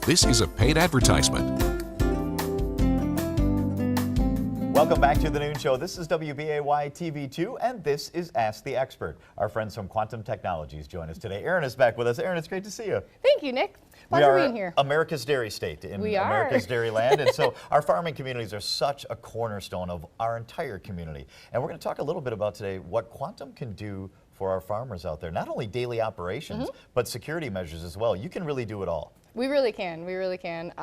This is a paid advertisement. Welcome back to the Noon Show. This is WBAY TV2, and this is Ask the Expert. Our friends from Quantum Technologies join us today. Erin is back with us. Erin, it's great to see you. Thank you, Nick. We Pleasure are being here. America's dairy state in We are. America's dairy land, and so our farming communities are such a cornerstone of our entire community. And we're going to talk a little bit about today what Quantum can do for our farmers out there. Not only daily operations, but security measures as well. You can really do it all. We really can. We really can.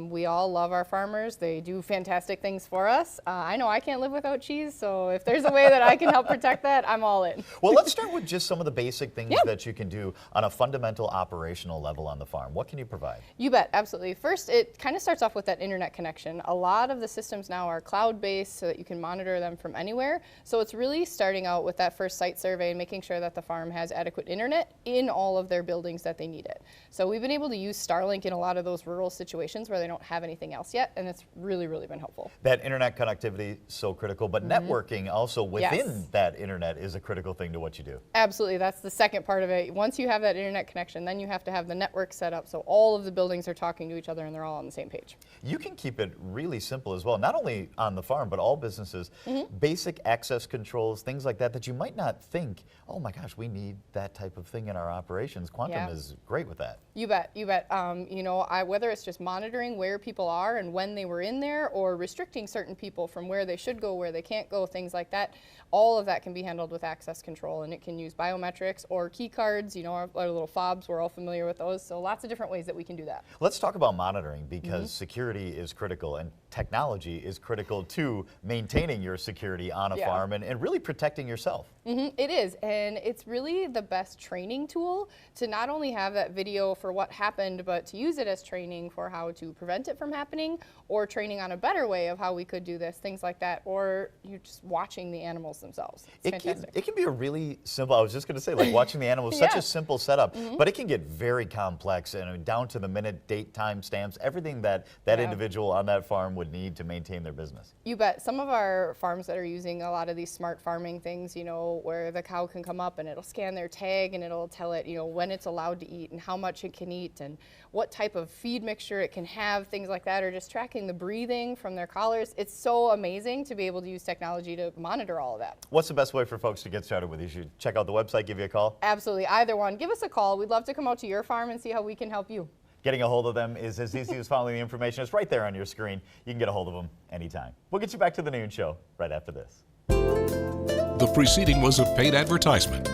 We all love our farmers. They do fantastic things for us. I know I can't live without cheese, so if there's a way that I can help protect that, I'm all in. Well, let's start with just some of the basic things that you can do on a fundamental operational level on the farm. What can you provide? You bet, absolutely. First, it kind of starts off with that internet connection. A lot of the systems now are cloud-based so that you can monitor them from anywhere. So it's really starting out with that first site survey and making sure that the farm has adequate internet in all of their buildings that they need it. So we've been able to use Starlink in a lot of those rural situations where they don't have anything else yet, and it's really, really been helpful. That internet connectivity is so critical, but networking also within that internet is a critical thing to what you do. Absolutely, that's the second part of it. Once you have that internet connection, then you have to have the network set up so all of the buildings are talking to each other and they're all on the same page. You can keep it really simple as well, not only on the farm, but all businesses. Basic access controls, things like that, that you might not think, oh my gosh, we need that type of thing in our operations. Quantum is great with that. You bet, you bet. You know, whether it's just monitoring where people are and when they were in there, or restricting certain people from where they should go, where they can't go, things like that, all of that can be handled with access control, and it can use biometrics or key cards, you know, our little fobs, we're all familiar with those, so lots of different ways that we can do that. Let's talk about monitoring, because security is critical, and technology is critical to maintaining your security on a farm and really protecting yourself. It is, and it's really the best training tool to not only have that video for what happened, but to use it as training for how to prevent it from happening, or training on a better way of how we could do this, things like that, or you're just watching the animals themselves. It's fantastic. It can be a really simple, I was just going to say, like watching the animals, such a simple setup, but it can get very complex and down to the minute, date, time stamps, everything that individual on that farm would need to maintain their business. You bet. Some of our farms that are using a lot of these smart farming things, you know, where the cow can come up and it'll scan their tag and it'll tell it, you know, when it's allowed to eat and how much it can eat and what type of feed mixture it can have, things like that, or just tracking the breathing from their collars. It's so amazing to be able to use technology to monitor all of that. What's the best way for folks to get started with you? Should check out the website, give you a call? Absolutely, either one. Give us a call. We'd love to come out to your farm and see how we can help you. Getting a hold of them is as easy as following the information. It's right there on your screen. You can get a hold of them anytime. We'll get you back to the Noon Show right after this. The preceding was a paid advertisement.